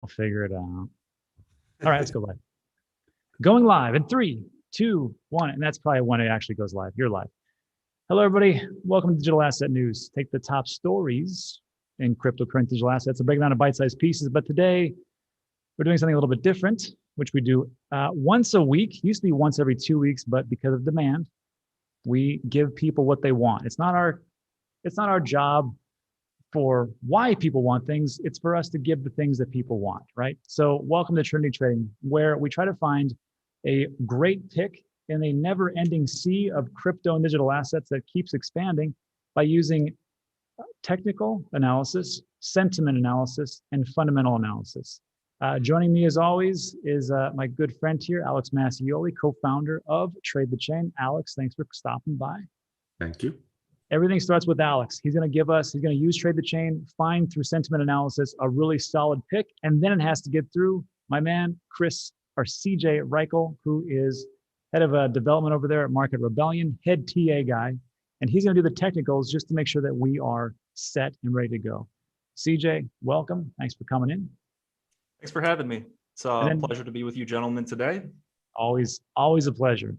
I'll figure it out. All right, let's go live. Going live in 3, 2, 1, and that's probably when it actually goes live. You're live. Hello, everybody. Welcome to Digital Asset News. Take the top stories in cryptocurrency digital assets and break them down to bite-sized pieces. But today, we're doing something a little bit different, which we do once a week. Used to be once every 2 weeks, but because of demand, we give people what they want. It's not our job for why people want things. It's for us to give the things that people want, right? So welcome to Trinity Trading, where we try to find a great pick in a never-ending sea of crypto and digital assets that keeps expanding by using technical analysis, sentiment analysis, and fundamental analysis. Joining me as always is my good friend here, Alex Massioli, co-founder of Trade the Chain. Alex, thanks for stopping by. Thank you. Everything starts with Alex. He's going to use Trade the Chain, find through sentiment analysis a really solid pick, and then it has to get through my man, CJ Reichel, who is head of development over there at Market Rebellion, head TA guy, and he's going to do the technicals just to make sure that we are set and ready to go. CJ, welcome. Thanks for coming in. Thanks for having me. It's a pleasure to be with you gentlemen today. Always a pleasure.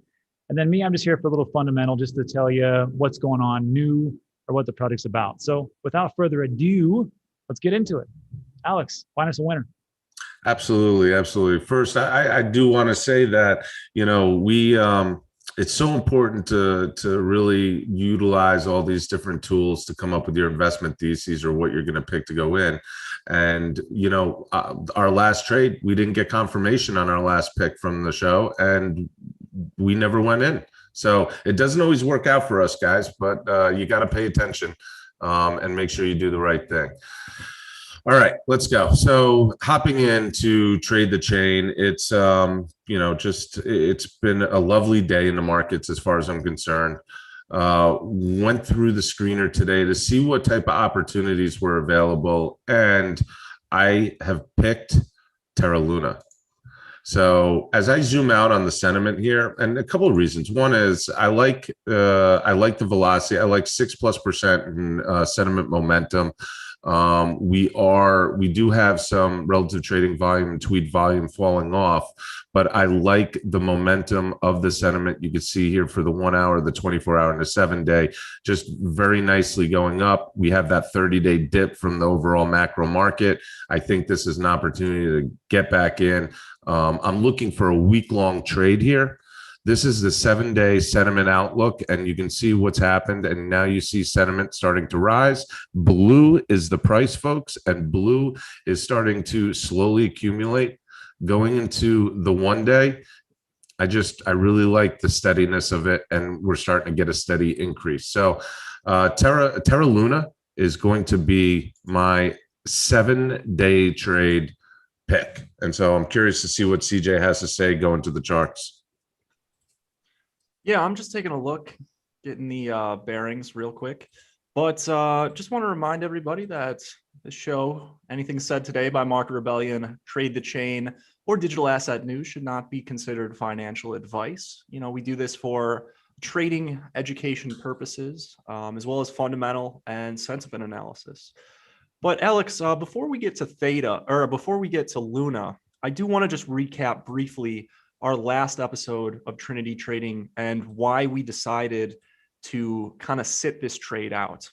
And then me, I'm just here for a little fundamental, just to tell you what's going on new or what the project's about. So without further ado, let's get into it. Alex, find us a winner. Absolutely. First, I do want to say that, it's so important to really utilize all these different tools to come up with your investment theses or what you're going to pick to go in. And, our last trade, we didn't get confirmation on our last pick from the show, and we never went in. So it doesn't always work out for us, guys, but you got to pay attention and make sure you do the right thing. All right, let's go. So hopping into Trade the Chain, it's it's been a lovely day in the markets as far as I'm concerned. Went through the screener today to see what type of opportunities were available, and I have picked Terra Luna. So as I zoom out on the sentiment here, and a couple of reasons. One is I like the velocity. I like 6+% in sentiment momentum. We do have some relative trading volume, tweet volume falling off, but I like the momentum of the sentiment. You can see here for the 1 hour, the 24 hour, and the 7-day, just very nicely going up. We have that 30-day dip from the overall macro market. I think this is an opportunity to get back in. I'm looking for a week-long trade here. This is the 7-day sentiment outlook, and you can see what's happened. And now you see sentiment starting to rise. Blue is the price, folks, and blue is starting to slowly accumulate. Going into the 1-day, I really like the steadiness of it, and we're starting to get a steady increase. So Terra Luna is going to be my 7-day trade pick. And so I'm curious to see what CJ has to say going to the charts. Yeah, I'm just taking a look, getting the bearings real quick. But just want to remind everybody that this show, anything said today by Market Rebellion, Trade the Chain, or Digital Asset News should not be considered financial advice. We do this for trading education purposes, as well as fundamental and sentiment analysis. But Alex, before we get to Luna, I do want to just recap briefly our last episode of Trinity Trading and why we decided to kind of sit this trade out.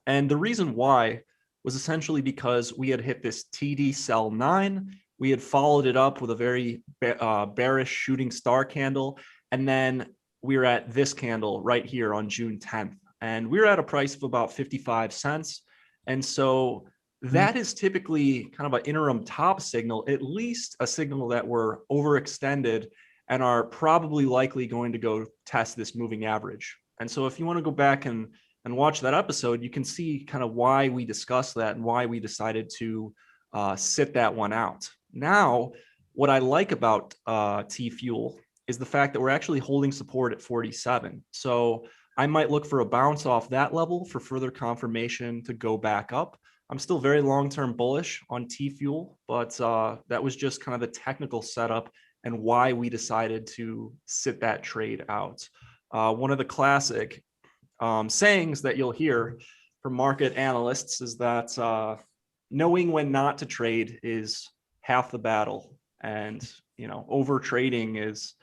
And the reason why was essentially because we had hit this TD sell 9. We had followed it up with a very bearish shooting star candle. And then we were at this candle right here on June 10th. And we were at a price of about 55 cents. And so that is typically kind of an interim top signal, at least a signal that we're overextended and are probably likely going to go test this moving average. And so if you want to go back and watch that episode, you can see kind of why we discussed that and why we decided to sit that one out. Now, what I like about T-Fuel is the fact that we're actually holding support at 47. So I might look for a bounce off that level for further confirmation to go back up. I'm still very long-term bullish on T-Fuel, but that was just kind of the technical setup and why we decided to sit that trade out. One of the classic sayings that you'll hear from market analysts is that knowing when not to trade is half the battle. And, over trading is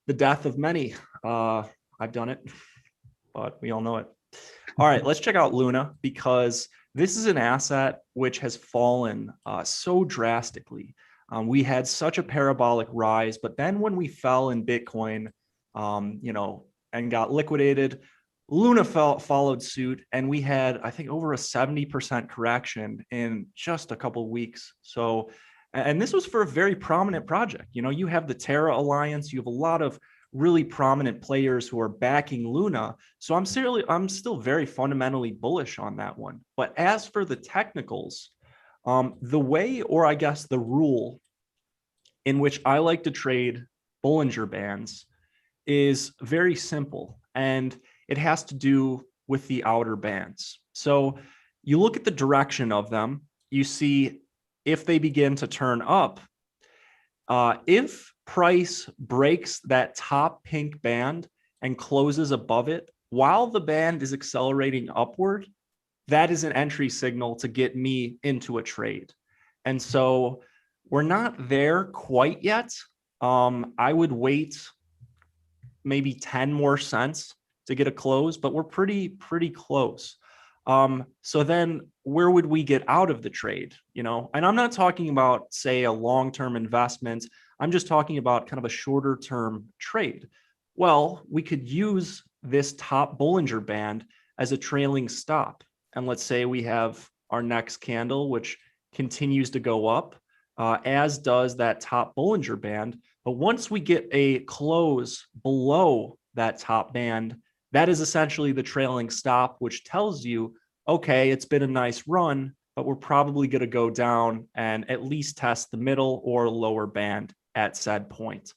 the death of many. I've done it, but we all know it. All right, let's check out Luna, because this is an asset which has fallen so drastically. We had such a parabolic rise, but then when we fell in Bitcoin, and got liquidated, Luna followed suit, and we had, I think, over a 70% correction in just a couple of weeks. So, and this was for a very prominent project. You have the Terra Alliance, you have a lot of really prominent players who are backing Luna. So I'm still very fundamentally bullish on that one. But as for the technicals, the way, or I guess the rule in which I like to trade Bollinger Bands is very simple, and it has to do with the outer bands. So you look at the direction of them, you see if they begin to turn up, if price breaks that top pink band and closes above it while the band is accelerating upward, that is an entry signal to get me into a trade. And so we're not there quite yet. I would wait maybe 10 more cents to get a close, but we're pretty close. So then where would we get out of the trade? And I'm not talking about, say, a long-term investment. I'm just talking about kind of a shorter term trade. Well, we could use this top Bollinger Band as a trailing stop. And let's say we have our next candle, which continues to go up, as does that top Bollinger Band. But once we get a close below that top band, that is essentially the trailing stop, which tells you, okay, it's been a nice run, but we're probably going to go down and at least test the middle or lower band at said point.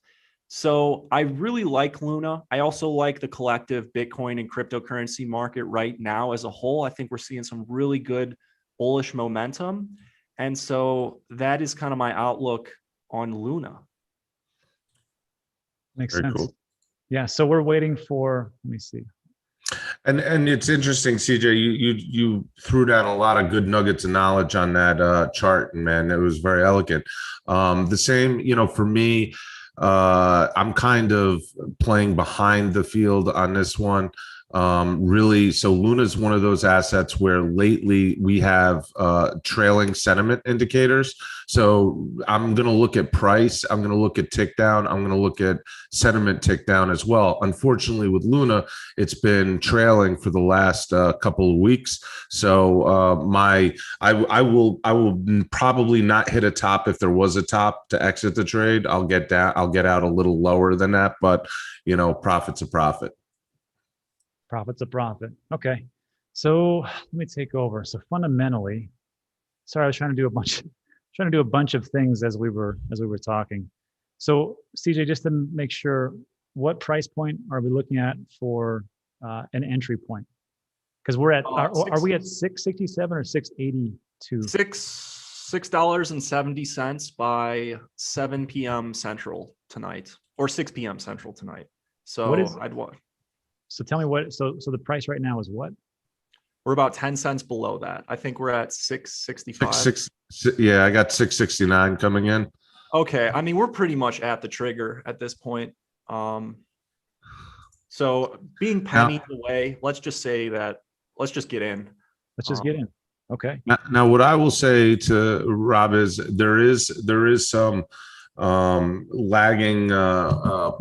So I really like Luna. I also like the collective Bitcoin and cryptocurrency market right now as a whole. I think we're seeing some really good bullish momentum. And so that is kind of my outlook on Luna. Makes Very sense. cool. Yeah. So we're waiting for, let me see. And it's interesting, CJ. You threw down a lot of good nuggets of knowledge on that chart, and man, it was very elegant. The same, for me, I'm kind of playing behind the field on this one. Really, so Luna's one of those assets where lately we have trailing sentiment indicators. So I'm going to look at price, I'm going to look at tick down, I'm going to look at sentiment tick down as well. Unfortunately, with Luna, it's been trailing for the last couple of weeks. So I will probably not hit a top. If there was a top to exit the trade, I'll get out a little lower than that, but profit's a profit. Profit's a profit. Okay. So let me take over. So fundamentally, sorry, I was trying to do a bunch of things as we were talking. So CJ, just to make sure, what price point are we looking at for an entry point? Because we're at, are we at 667 or 682? $6.70 by 7 p.m. Central tonight, or 6 p.m. Central tonight. So I'd want. So tell me so the price right now is what? We're about 10 cents below that. I think we're at 665. Yeah, I got 669 coming in. Okay. I mean, we're pretty much at the trigger at this point. So being pennies away, let's just say that, let's just get in. Let's just get in. Okay. Now, what I will say to Rob is there is some lagging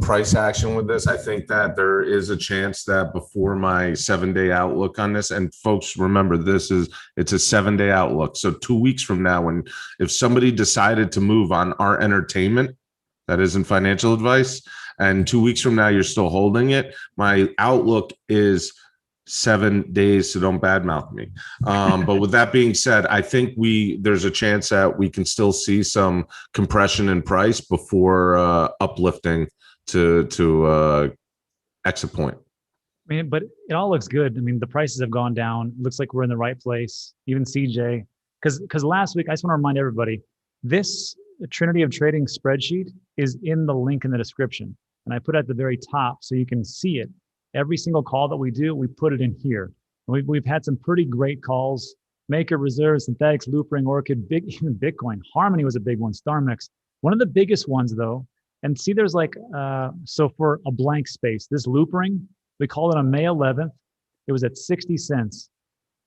price action with this. I think that there is a chance that before my 7-day outlook on this, and folks, remember it's a 7-day outlook. So 2 weeks from now, if somebody decided to move on our entertainment, that isn't financial advice, and 2 weeks from now you're still holding it, my outlook is 7 days, so don't badmouth me. But with that being said, I think there's a chance that we can still see some compression in price before uplifting to exit point. I mean, but it all looks good. I mean, the prices have gone down. It looks like we're in the right place. Even CJ, because last week, I just want to remind everybody, this Trinity of Trading spreadsheet is in the link in the description, and I put it at the very top so you can see it. Every single call that we do, we put it in here. We've had some pretty great calls Maker, Reserve, Synthetics, Loopring, Orchid, even Bitcoin. Harmony was a big one. StarMix. One of the biggest ones though. And see, there's like, so for a blank space, this Loopring, we called it on May 11th. It was at 60 cents.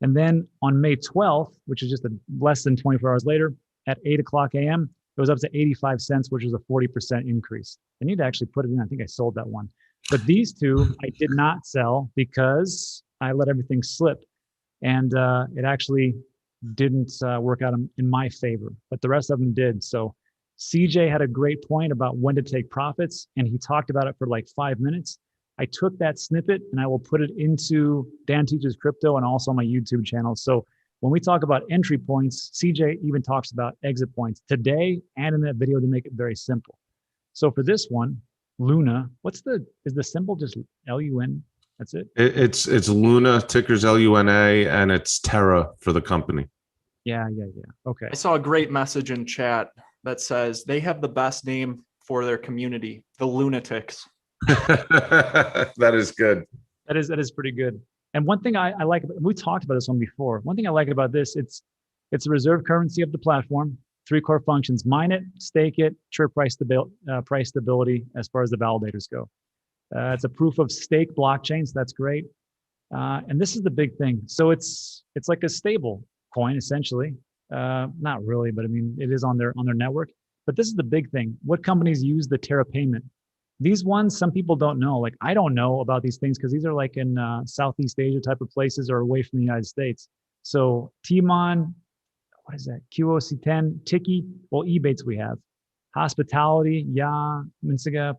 And then on May 12th, which is just less than 24 hours later, at 8 o'clock a.m., it was up to 85 cents, which was a 40% increase. I need to actually put it in. I think I sold that one. But these two, I did not sell because I let everything slip. And it actually didn't work out in my favor, but the rest of them did. So CJ had a great point about when to take profits, and he talked about it for like 5 minutes. I took that snippet and I will put it into Dan Teaches Crypto and also on my YouTube channel. So when we talk about entry points, CJ even talks about exit points today and in that video to make it very simple. So for this one, Luna, is the symbol just LUN? That's it? It's Luna, ticker's LUNA, and it's Terra for the company. Yeah. Okay. I saw a great message in chat that says they have the best name for their community, the Lunatics. That is good. That is pretty good. And one thing I like, we talked about this one before. One thing I like about this, it's a reserve currency of the platform. 3 core functions: mine it, stake it, ensure price stability as far as the validators go. It's a proof of stake blockchain, so that's great. And this is the big thing. So it's like a stable coin essentially. Not really, but I mean it is on their network. But this is the big thing. What companies use the Terra payment? These ones, some people don't know. Like I don't know about these things because these are like in Southeast Asia type of places or away from the United States. So Timon, what is that? QOC10, Tiki, well, Ebates we have. Hospitality, Ya, Minsiga,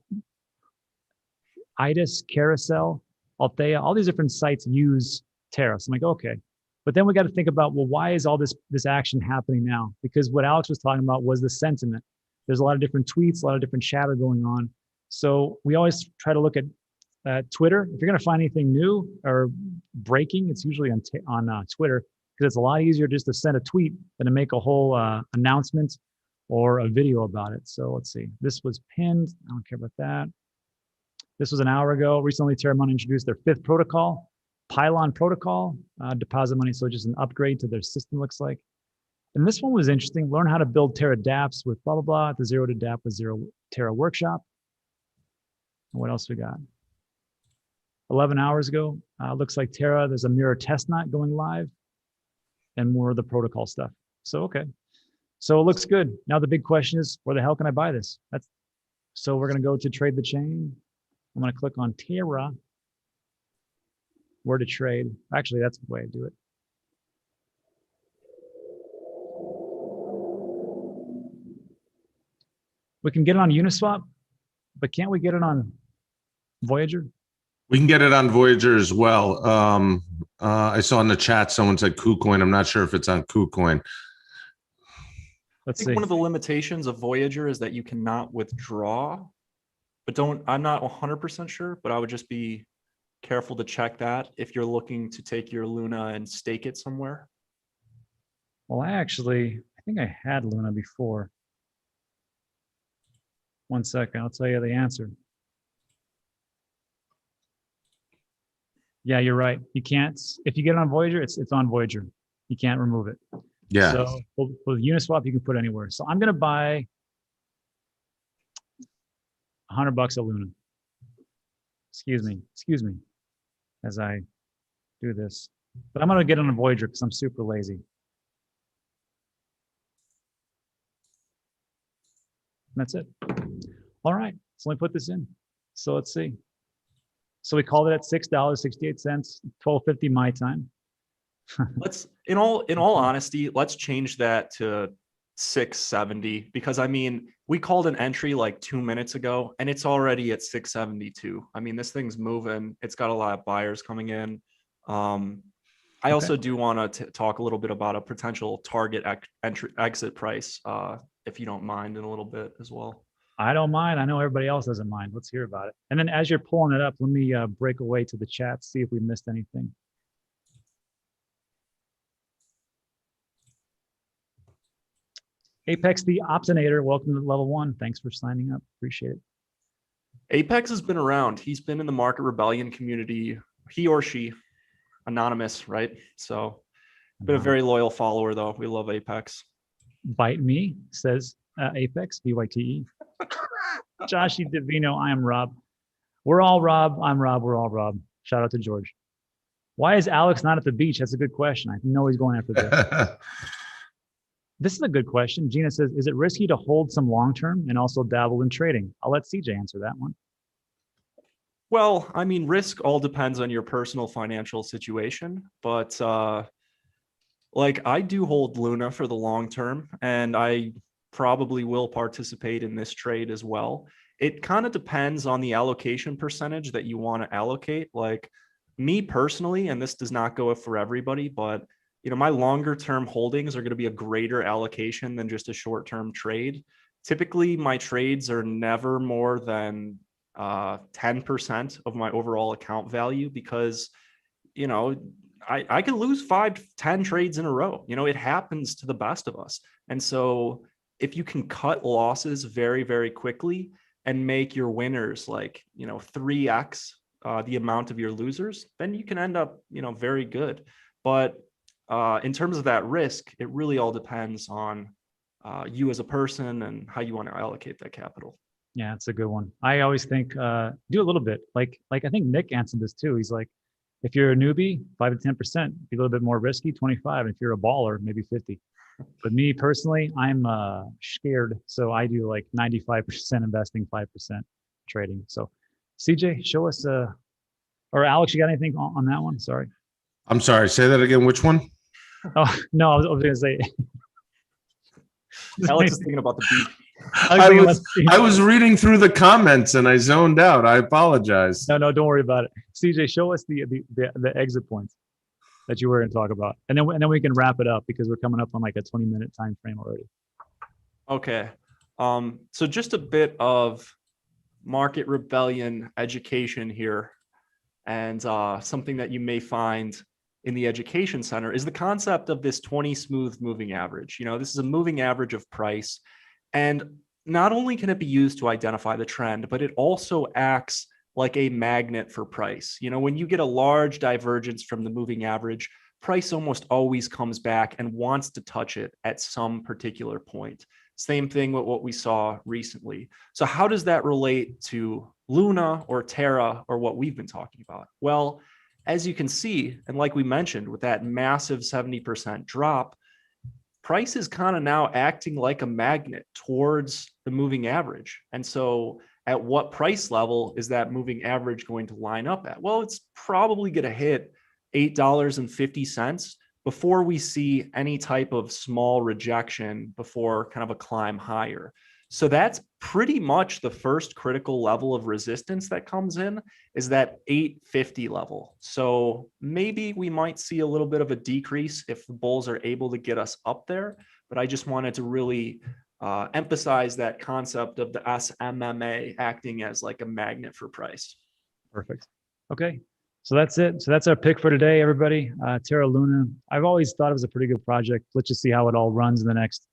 IDIS, Carousel, Althea, all these different sites use Terra. So I'm like, okay. But then we got to think about, well, why is all this action happening now? Because what Alex was talking about was the sentiment. There's a lot of different tweets, a lot of different chatter going on. So we always try to look at Twitter. If you're going to find anything new or breaking, it's usually on Twitter, because it's a lot easier just to send a tweet than to make a whole announcement or a video about it. So let's see. This was pinned. I don't care about that. This was an hour ago. Recently, Terra Money introduced their 5th protocol, Pylon protocol, deposit money. So just an upgrade to their system, looks like. And this one was interesting. Learn how to build Terra dApps with blah, blah, blah, at the Zero to dApp with Zero Terra workshop. What else we got? 11 hours ago, looks like Terra, there's a mirror testnet going live and more of the protocol stuff. So, okay. So it looks good. Now the big question is, where the hell can I buy this? So we're going to go to trade the chain. I'm going to click on Terra, where to trade. Actually, that's the way I do it. We can get it on Uniswap, but can't we get it on Voyager? We can get it on Voyager as well. I saw in the chat someone said KuCoin. I'm not sure if it's on KuCoin. Let's I see. think one of the limitations of Voyager is that you cannot withdraw, but I'm not 100% sure, but I would just be careful to check that if you're looking to take your Luna and stake it somewhere. Well, I think I had Luna before. One second, I'll tell you the answer. Yeah, you're right. You can't, if you get it on Voyager, it's on Voyager. You can't remove it. Yeah. So with Uniswap, you can put anywhere. So I'm going to buy $100 of Luna. Excuse me, as I do this. But I'm going to get on a Voyager because I'm super lazy. And that's it. All right, so let me put this in. So let's see. So we called it at $6.68, $12.50 my time. Let's, in all honesty, let's change that to 670, because I mean, we called an entry like 2 minutes ago and it's already at 672. I mean, this thing's moving. It's got a lot of buyers coming in. I also do want to talk a little bit about a potential target exit price, if you don't mind, in a little bit as well. I don't mind. I know everybody else doesn't mind. Let's hear about it. And then as you're pulling it up, let me break away to the chat, see if we missed anything. Apex the Optinator, welcome to level 1. Thanks for signing up. Appreciate it. Apex has been around. He's been in the Market Rebellion community. He or she, anonymous, right? So Been a very loyal follower, though. We love Apex. Bite me, says Apex, BYTE. Joshy Divino, I am Rob. We're all Rob. I'm Rob. We're all Rob. Shout out to George. Why is Alex not at the beach? That's a good question. I know he's going after this. This is a good question. Gina says, is it risky to hold some long-term and also dabble in trading? I'll let CJ answer that one. Well, I mean, risk all depends on your personal financial situation, but like I do hold Luna for the long term, and I probably will participate in this trade as well. It kind of depends on the allocation percentage that you want to allocate. Like me personally, and this does not go for everybody, but my longer term holdings are going to be a greater allocation than just a short term trade. Typically, my trades are never more than 10% of my overall account value because, I could lose 5-10 trades in a row. It happens to the best of us. And so if you can cut losses very, very quickly and make your winners like, 3x the amount of your losers, then you can end up, very good. But in terms of that risk, it really all depends on you as a person and how you want to allocate that capital. Yeah, it's a good one. I always think do a little bit. Like I think Nick answered this too. He's like, if you're a newbie, 5 to 10%, be a little bit more risky, 25. If you're a baller, maybe 50. But me personally, I'm scared. So I do like 95% investing, 5% trading. So CJ, show us, or Alex, you got anything on that one? Sorry. I'm sorry. Say that again. Which one? Oh, no, I was going to say. Alex is thinking about the beach. I was reading through the comments and I zoned out. I apologize. No, don't worry about it. CJ, show us the exit points that you were going to talk about, and then we can wrap it up because we're coming up on like a 20-minute time frame already. Okay, so just a bit of market rebellion education here, and something that you may find in the education center is the concept of this 20 smooth moving average. This is a moving average of price. And not only can it be used to identify the trend, but it also acts like a magnet for price. When you get a large divergence from the moving average, price almost always comes back and wants to touch it at some particular point. Same thing with what we saw recently. So how does that relate to Luna or Terra or what we've been talking about? Well, as you can see, and like we mentioned, with that massive 70% drop, price is kind of now acting like a magnet towards the moving average. And so at what price level is that moving average going to line up at? Well, it's probably going to hit $8.50 before we see any type of small rejection before kind of a climb higher. So that's pretty much the first critical level of resistance that comes in, is that 850 level. So maybe we might see a little bit of a decrease if the bulls are able to get us up there. But I just wanted to really emphasize that concept of the SMMA acting as like a magnet for price. Perfect. Okay. So that's it. So that's our pick for today, everybody. Terra Luna. I've always thought it was a pretty good project. Let's just see how it all runs in the next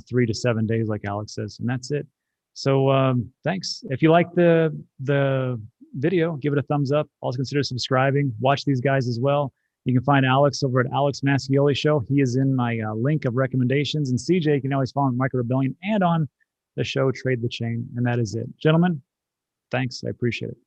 3 to 7 days, like Alex says, and that's it. So thanks. If you like the video, give it a thumbs up. Also consider subscribing. Watch these guys as well. You can find Alex over at Alex Mascioli Show. He is in my link of recommendations. And CJ, you can always follow Micro Rebellion and on the show Trade the Chain. And that is it. Gentlemen, thanks. I appreciate it.